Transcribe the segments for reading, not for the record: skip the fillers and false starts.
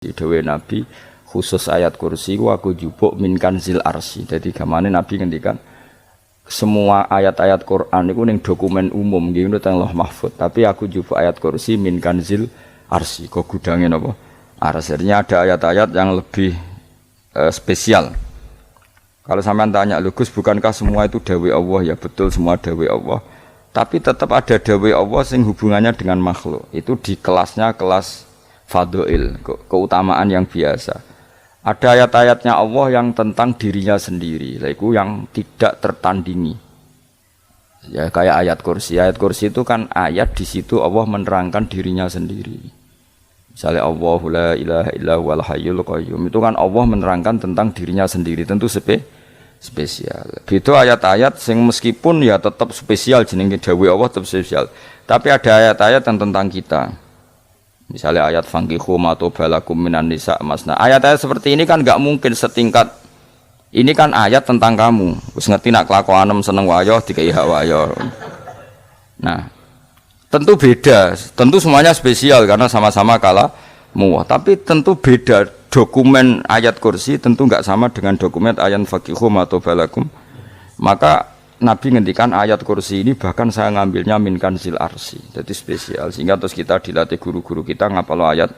Dewe Nabi khusus ayat kursi aku jupuk min kanzil arsy. Jadi gamane Nabi ngendikan semua ayat-ayat Quran itu ning dokumen umum nggih nang Allah Mahfuz, tapi aku jupuk ayat kursi min kanzil arsy. Kok gudange napa? Arsy-nya ada ayat-ayat yang lebih spesial. Kalau sampean tanya, Gus, bukankah semua itu dawai Allah? Ya betul, semua dawai Allah. Tapi tetap ada dawai Allah sing hubungannya dengan makhluk. Itu di kelasnya kelas fadhil, keutamaan yang biasa. Ada ayat-ayatnya Allah yang tentang dirinya sendiri, itu yang tidak tertandingi. Ya kayak ayat kursi. Ayat kursi itu kan ayat di situ Allah menerangkan dirinya sendiri. Misalnya Allahu la ilaha illa huwal hayyul qayyum, itu kan Allah menerangkan tentang dirinya sendiri, tentu spesial. Itu ayat-ayat sing meskipun ya tetap spesial jenenge dawuh Allah tetap spesial. Tapi ada ayat-ayat yang tentang kita. Misalnya ayat fankihu ma tobalakum minan nisa masna. Ayat-ayat seperti ini kan enggak mungkin setingkat. Ini kan ayat tentang kamu. Wis ngerti nak kelakuanem seneng wayo dikai hak wayo. Nah, tentu beda. Tentu semuanya spesial karena sama-sama kalamu. Tapi tentu beda. Dokumen ayat kursi tentu enggak sama dengan dokumen ayat fankihu ma tobalakum. Maka Nabi ngendikan ayat kursi ini bahkan saya ngambilnya min kanzil arsy. Jadi spesial sehingga terus kita dilatih guru-guru kita ngapalo ayat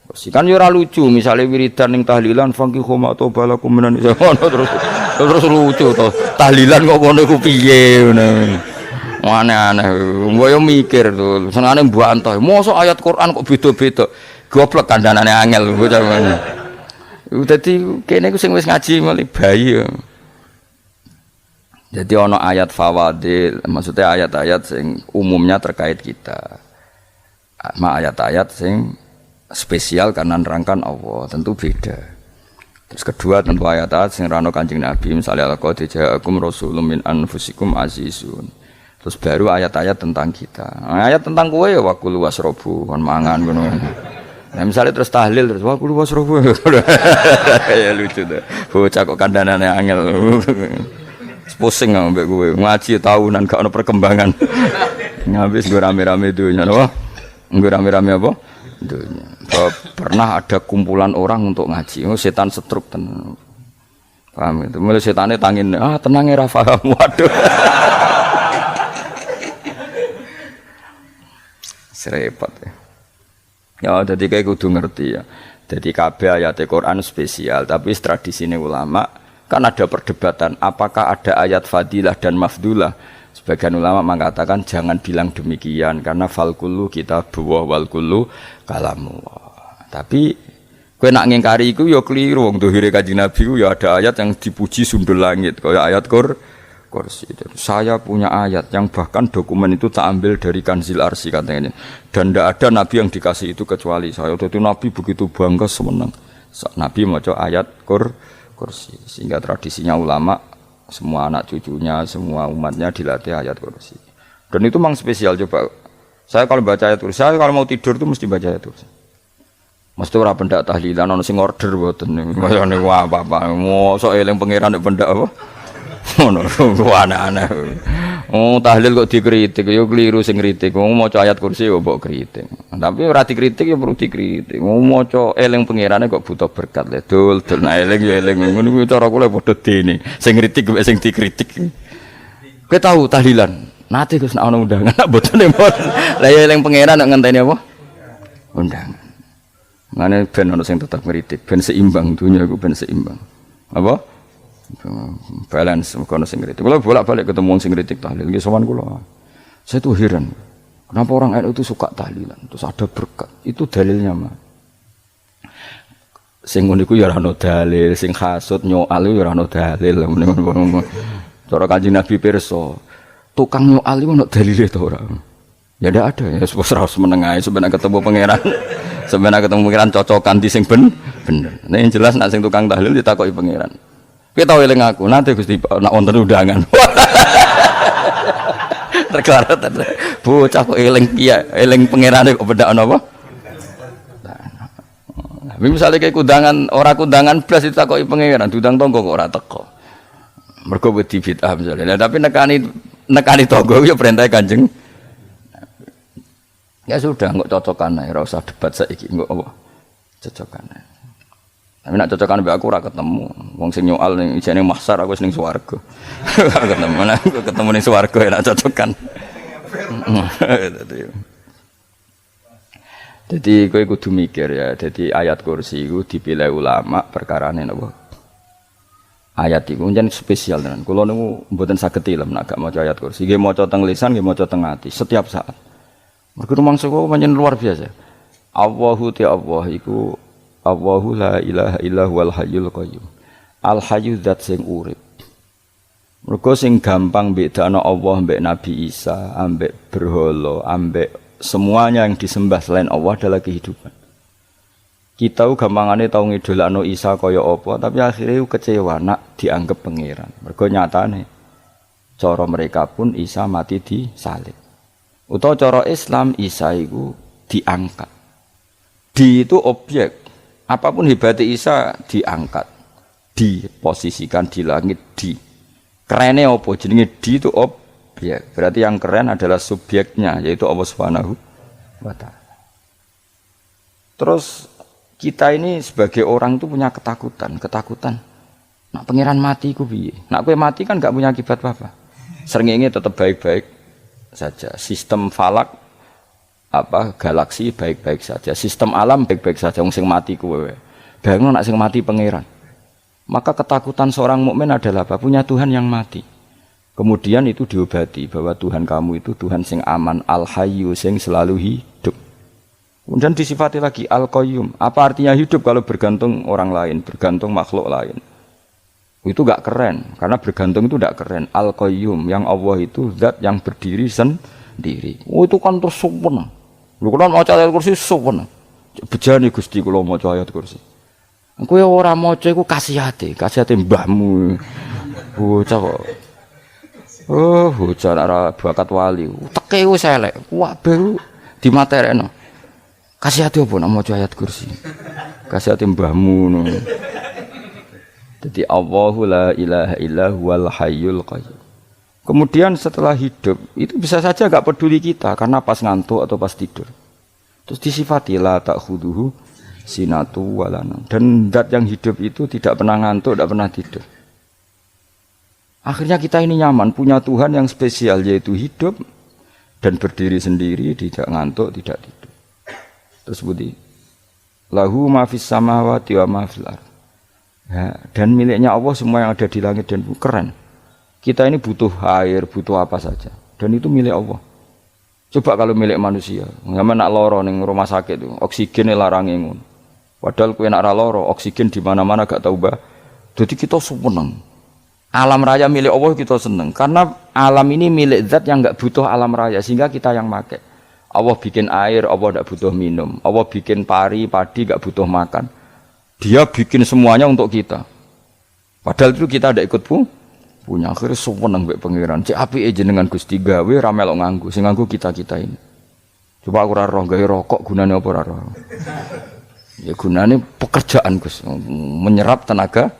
kursi. Kan yo ora lucu misalnya wiridan ning tahlilan fankihu ma tobalakum minan terus lucu to. Tahlilan kok ngono iku piye ngono. Aneh-aneh. Mbok yo mikir to. Senengane mbok antoh. Mosok ayat Quran kok beda-beda. Goblok kandhanane angel bocah. Dadi kene ku sing wis ngaji mulai bayi yo. Jadi ono ayat fawadil, maksudnya ayat-ayat sing umumnya terkait kita. Ma ayat-ayat sing spesial karena nerangkan Allah, tentu beda. Terus kedua tentu ayat-ayat sing rano Kanjeng Nabi, misalnya laqad ja'akum rasulun min anfusikum azizun. Terus baru ayat-ayat tentang kita. Nah, ayat tentang kowe ya wakulu wasrobu, kon mangan ngono. Nah, misalnya terus tahlil terus wakulu wasrobu. Ya lucu tuh. Bocah kok kandhanane angel. Pusing ambek kowe ngaji tahunan gak ono perkembangan. Ngabis gue rame-rame dunya apa? Gue rame-rame apa? Dunya. Pernah ada kumpulan orang untuk ngaji. Oh, setan setruk tenan. Paham itu. Mulai setane tangin, tenang ya Rafa. Waduh. Serepot ya. Ya jadi kayak kudu ngerti ya. Jadi kabeh ayat Quran spesial, tapi tradisine ulama kan ada perdebatan apakah ada ayat fadilah dan mafdulah. Sebagian ulama mengatakan jangan bilang demikian karena fal kullu kitabullah wal kullu kalamullah. Tapi kowe nak ngingkari iku ya keliru. Wong dohire Kanjeng Nabi ku ya ada ayat yang dipuji sundul langit kaya ayat kursi. Saya punya ayat yang bahkan dokumen itu tak ambil dari kanzil arsy katanya. Dan tidak ada nabi yang dikasih itu kecuali saya. Itu nabi begitu bangga semenang. Nabi maca ayat kursi, sehingga tradisinya ulama semua anak cucunya, semua umatnya dilatih ayat kursi. Dan itu memang spesial. Coba saya kalau baca ayat kursi, saya kalau mau tidur itu mesti baca ayat kursi. Mesti ora pendak tahlilan ono sing order mboten. Mayane apa-apa. Mosok eling pangeran nek pendak apa? Ngono aneh-aneh. Oh, tahlil kok dikritik, yo keliru sing kritik. Wong maca ayat kursi yo mbok kritik. Tapi ora dikritik yo perlu dikritik. Wong maca eling pangerane kok butuh berkat le. Dul nah eling yo eling. Ngono kuwi cara kula padha dene. Sing kritik mek sing dikritik. Kowe tahu tahlilan? Nate Gus nek ana undangan mboten mboten. Lah yo eling pangeran nek ngenteni apa? Undangan. Mane ben ono sing tetep ngritik, ben seimbang dunya iku ben seimbang. Apa? Balance kono sing kritik. Kalau bolak-balik ketemu sing kritik tahlil nggih sowan kula. Saya tuh heran. Kenapa orang NU itu suka tahlilan? Terus ada berkat. Itu dalilnya mah. Sing ngono iku ya ora ono dalil, sing hasud nyoal ya ora ono dalil. Cara Kanjeng Nabi pirsa, tukang nyoal iku ono dalile to ora? Ya ndak ada ya, wis ora menengae sebenarnya ketemu pangeran. Sebenarnya ketemu pangeran cocokan di sing bener. Nah yang jelas nek sing tukang tahlil ditakoki pangeran. Kita tahu eling aku, nanti Gusti nak wonten undangan. Terkelarat bocah kok eling kiai, eling pangerane kok bedakno apa? Nah, misalnya kayak kundangan, ora kundangan blas ditakoki pangeran, diundang tangga kok ora teko. Mergo wedi bid'ah misalnya. Nah, tapi nekani tangga ya perintah Kanjeng. Ya sudah, enggak cocokan ae, ora usah debat saiki, enggak apa. Cocokan. Tapi nak cocokan mbek aku ora ketemu. Wong sing nyoal ning ijene mahsar aku ning swarga. Ketemu aku ketemu ning swarga nak cocokan. Jadi kowe kudu mikir ya. Jadi ayat kursi itu dipilih ulama perkarane napa? Ayat iku njen spesial tenan. Kula niku mboten saged ilem nek gak maca ayat kursi. Nggih maca teng lisan, nggih maca teng ati setiap saat. Mergo rumangsa kok pancen luar biasa. Allahu ta Allah iku Allahu la ilaha illa huwal hayyul qayyum. Al hayyu zat sing urip. Mergo sing gampang bedakno Allah mbek Nabi Isa, ambek berhala, ambek semuanya yang disembah selain Allah adalah kehidupan. Kita gampangane tau ngidolakno Isa kaya apa, tapi akhirnya kecewa nak dianggap pangeran. Mergo nyatane cara mereka pun Isa mati disalib. Utawa cara Islam Isa iku diangkat. Di itu objek. Apapun hebatnya Isa diangkat, diposisikan di langit, di. Kerennya apa? Jenenge di itu objek. Berarti yang keren adalah subjeknya, yaitu Allah Subhanahu wa Ta'ala. Terus kita ini sebagai orang itu punya ketakutan. Nak pangeran mati ku piye? Nak kowe mati kan gak punya akibat apa-apa. Srengenge tetap baik-baik saja. Sistem falak galaksi baik-baik saja, sistem alam baik-baik saja. Wong sing mati kuwe. Bayangno nek sing mati pangeran. Maka ketakutan seorang mukmin adalah apa? Punya Tuhan yang mati. Kemudian itu diobati bahwa Tuhan kamu itu Tuhan sing aman, al-hayyu sing selalu hidup. Kemudian disifati lagi al-qayyum. Apa artinya hidup kalau bergantung orang lain, bergantung makhluk lain? Itu gak keren, karena bergantung itu gak keren. Al-qayyum, yang Allah itu zat yang berdiri sendiri. Oh itu kan terus sempurna. Lho kula maca ayat kursi sopan. Bejane Gusti kula maca ayat kursi. Kowe ora maca iku kasihate mbahmu. Bocah kok. Oh, bocah ora bakat wali. Teke wis elek. Wah, baru dimaterekno. Kasihate opo nek maca ayat kursi? Kasihate mbahmu ngono. Jadi Allahu la ilaha illa huwal hayyul qayyum. Kemudian setelah hidup, itu bisa saja gak peduli kita, karena pas ngantuk atau pas tidur. Terus disifati la ta'khuduhu sinatu walana. Dan zat yang hidup itu tidak pernah ngantuk, tidak pernah tidur. Akhirnya kita ini nyaman, punya Tuhan yang spesial, yaitu hidup dan berdiri sendiri, tidak ngantuk, tidak tidur. Terus budi lahu ma fis samawati wa ma fil ardh. Ya, dan miliknya Allah semua yang ada di langit dan bumi. Keren. Kita ini butuh air, butuh apa saja, dan itu milik Allah. Coba kalau milik manusia, sama nak loro ning rumah sakit itu, oksigennya larangin ngono. Padahal kowe nak ra loro, oksigen di mana-mana gak tahu bah. Jadi kita seneng. Alam raya milik Allah kita seneng, karena alam ini milik zat yang gak butuh alam raya, sehingga kita yang make. Allah bikin air, Allah gak butuh minum. Allah bikin padi gak butuh makan. Dia bikin semuanya untuk kita. Padahal itu kita tidak ikut punya. Akhirnya seneng mbek pangeran. Cek apike jenengan Gusti gawe ra melok nganggo. Sing nganggo kita-kita ini. Coba aku ora roh gawe rokok gunane apa ora roh. Ya gunane pekerjaan Gus, menyerap tenaga.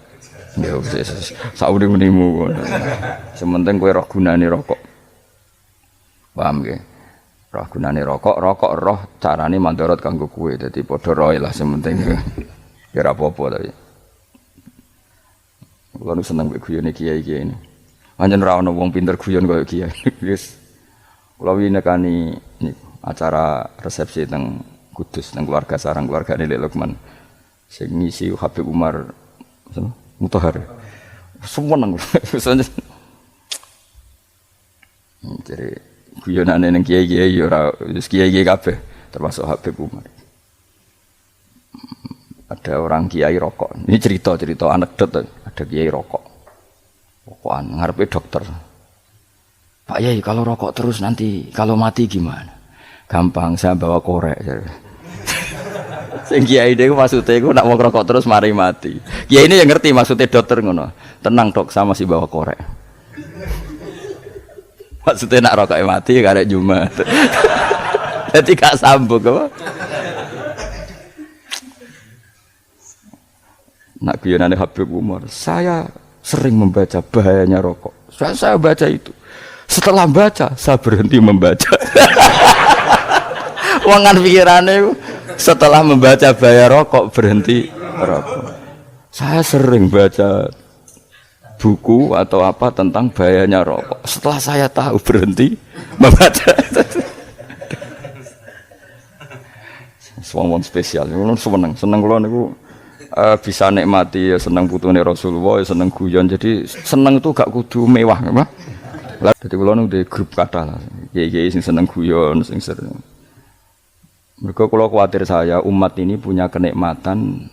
Ya wis saurip-uripmu. Sementing kowe roh gunane rokok. Paham nggih? Roh gunane rokok roh carane mandorot kanggo kowe. Dadi padha roe lah sementing. Ya ora apa-apa tapi. Kulo nu seneng mek guyone kiai-kiai ini. Pancen ra ono wong pinter guyon kaya kiai. Wis. Kulo wingi nekani acara resepsi teng Kudus teng keluarga sarang keluargane Lek Lukman. Sing ngisi Habib Umar Mutahar. Seneng. Jadi guyonane ning kiai-kiai ya ora wis kiai-kiai kabeh termasuk Habib Umar. Ada orang kiai rokok. Ini cerita anekdot. Ada kiai rokok. Rokokan ngarepe dokter. Pak Yai, kalau rokok terus nanti kalau mati gimana? Gampang, saya bawa korek. Sing kiai niku maksudnya iku nak wong rokok terus mari mati. Kiai ini yang ngerti maksudnya dokter ngono. Tenang dok, sama si bawa korek. Maksudnya nak rokoknya mati karek Jumat. Jadi gak sambung apa? Nak guyonane Habib Umar, saya sering membaca bahayanya rokok. Saya baca itu. Setelah baca, saya berhenti membaca. Wong kan pikirane Setelah membaca bahaya rokok berhenti rokok. Saya sering baca buku atau apa tentang bahayanya rokok. Setelah saya tahu berhenti membaca. Wong spesial, seneng kalau niku bisa nikmati ya seneng putune Rasulullah, ya seneng guyon. Jadi seneng itu gak kudu mewah, apa? Lah dadi kula nu di grup kathah lah. Kiai-kiai sing seneng guyon, sing sering. Mergo kula kuwatir saya umat ini punya kenikmatan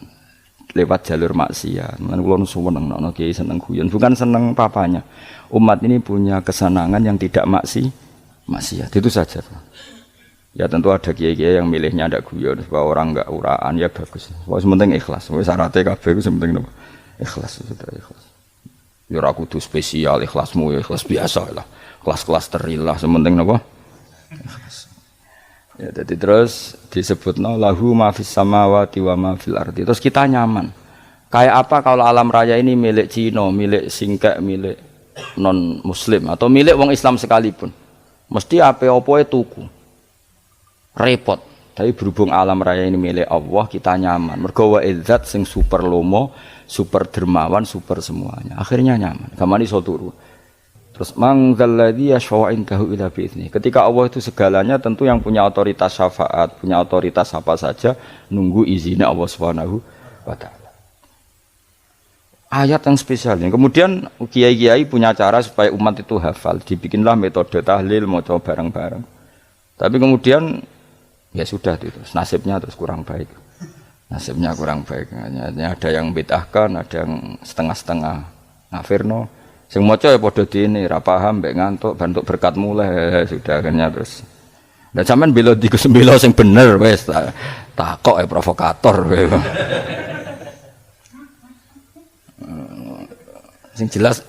lewat jalur maksiat. Lan kula nu seneng nek kiai seneng guyon, bukan seneng papanya. Umat ini punya kesenangan yang tidak maksiat. Itu saja. Ya tentu ada kiai-kiai yang milihnya ada guyon supaya orang enggak uraan ya bagus. Wis penting ikhlas. Wis syaratnya kabeh iku penting napa? Ikhlas sudah ikhlas. Ya ora kudu spesial ikhlasmu ya ikhlas biasa lah. Kelas-kelas terilah sementing napa? Ikhlas. Ya jadi terus disebutna lahu ma fis samawati wa ma fil ardi. Terus kita nyaman. Kayak apa kalau alam raya ini milik Cina, milik singkek, milik non muslim atau milik wong Islam sekalipun. Mesti apa-apa tuku. Repot, tapi berhubung alam raya ini milik Allah kita nyaman. Mergo wa izzat sing super lomo, super dermawan, super semuanya. Akhirnya nyaman. Gamane iso turu. Terus mangzalladzi yashfa'u indahu illa bi'izni. Ketika Allah itu segalanya tentu yang punya otoritas syafaat, punya otoritas apa saja nunggu izinnya Allah Subhanahu wa taala. Ayat yang spesial ini. Kemudian kiai-kiai punya cara supaya umat itu hafal. Dibikinlah metode tahlil mau coba bareng-bareng. Tapi kemudian ya sudah itu nasibnya terus kurang baik. Nasibnya kurang baik. Hanya ada yang bid'ahkan, ada yang setengah-setengah ngafirno. Sing maca ya padha dene, ra paham mbek ngantuk, bantuk berkat mulai sudah akhirnya terus. Lah sampean bela di Gus sing bener wis takok provokator kowe. Sing jelas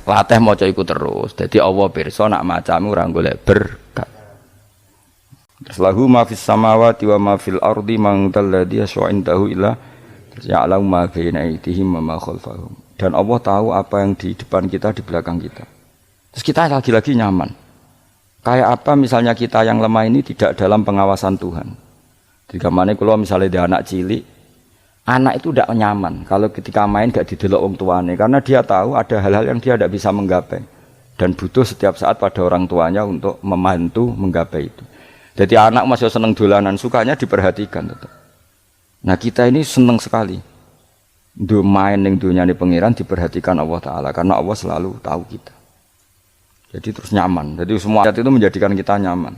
latih maca iku terus. Dadi Allah pirsa nak macamu ora golek berkat. Lahu ma fis samawati wa ma fil ardi man dalladhi yashfa'u indahu illa ya'lamu ma baina aydihim wa ma khalfahum. Dan Allah tahu apa yang di depan kita, di belakang kita. Terus kita lagi-lagi nyaman. Kayak apa misalnya kita yang lemah ini tidak dalam pengawasan Tuhan. Jika mana kalau misalnya dia anak cilik, anak itu tidak nyaman kalau ketika main gak didelok wong tuane karena dia tahu ada hal-hal yang dia tidak bisa menggapai dan butuh setiap saat pada orang tuanya untuk membantu menggapai itu. Jadi anak masih seneng dolanan, sukanya diperhatikan tetap. Nah kita ini seneng sekali. Main yang dunia ini pengiran diperhatikan Allah Ta'ala karena Allah selalu tahu kita. Jadi terus nyaman. Jadi semua ayat itu menjadikan kita nyaman.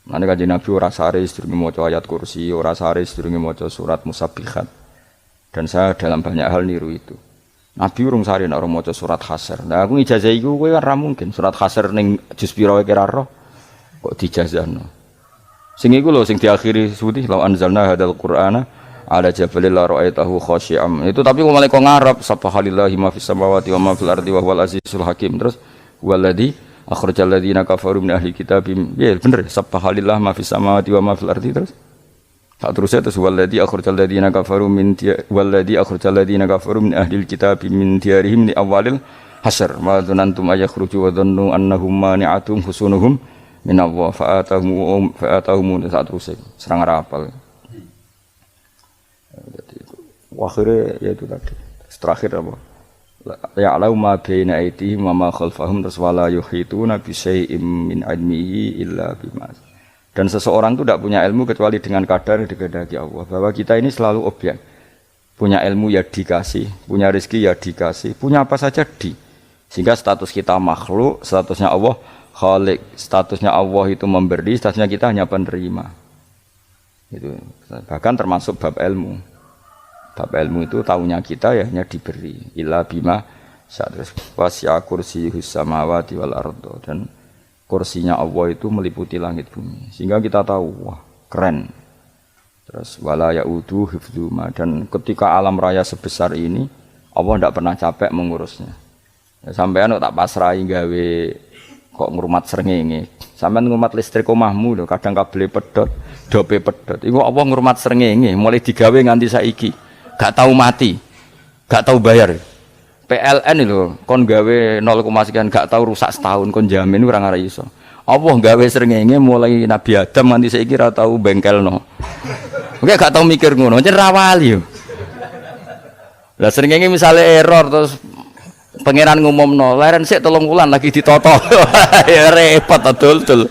Nanti kajian Nabi ora sare sedurunge maca ayat kursi, ora sare sedurunge maca surat Musabbihat. Dan saya dalam banyak hal niru itu. Nabi urung sare nek ora maca surat Hasyr. Nah aku ijazah iku kowe ora mungkin surat Hasyr ning juz pira wae kira roh kok dijazahno. Sing iku lho sing diakhiri suti law anzalna hadzal qur'ana ala jabalil la ra'aitahu khashi'am. Itu tapi kok malah kok ngarep subhanallahi ma fis samawati wa ma fil ardi wa huwal azizul hakim. Terus waladzi akhrajal ladzina kafaru min ahli kitab. Ya bener subhanallahi ma fis samawati wa ma fil ardi terus. Tak terusnya terus waladzi akhrajal ladzina kafaru min waladzi akhrajal ladzina kafaru min ahli kitab min diyarihim li awalil hasyr. Ma dzanantum ayakhruju wa dhannu annahum mani'atum husunuhum min Allah fa'atahum tak terusnya serang rapal. Akhirnya yaitu tadi terakhir apa ya'lamu ma baina aydihim wa ma khalfahum wala yuhituna bi syai'in min ilmihi illa bima. Dan seseorang itu tidak punya ilmu kecuali dengan kadar yang dikehendaki Allah. Bahwa kita ini selalu objek. Punya ilmu ya dikasih, punya rezeki ya dikasih, punya apa saja di. Sehingga status kita makhluk, statusnya Allah khalik, statusnya Allah itu memberi, statusnya kita hanya penerima. Itu bahkan termasuk bab ilmu. Bab ilmu itu tahunya kita ya hanya diberi illa bima sa'atus wasi'a kursiyus samawati wal ardo. Dan kursinya Allah itu meliputi langit bumi sehingga kita tahu wah keren. Terus wala ya'udu hifdzuma. Dan ketika alam raya sebesar ini Allah tidak pernah capek mengurusnya ya, sampean tak pasrahi gawe kok ngrumat srengenge. Sampean ngrumat listrik omahmu lho kadang kabel pedhot dope pedhot iku Allah ngrumat srengenge mulai digawe nganti saiki gak tahu mati, gak tahu bayar. PLN itu kon gawe 0, sekian gak tahu rusak setahun kon jamin ora iso. Allah gawe srengenge mulai Nabi Adam nganti saiki ora tahu bengkelno. Oke gak tau mikir ngono, pancen ra wali yo. Lah seringnya misalnya error terus pangeran ngumumno, leren sik 3 wulan lagi ditoto. Ya repot dul.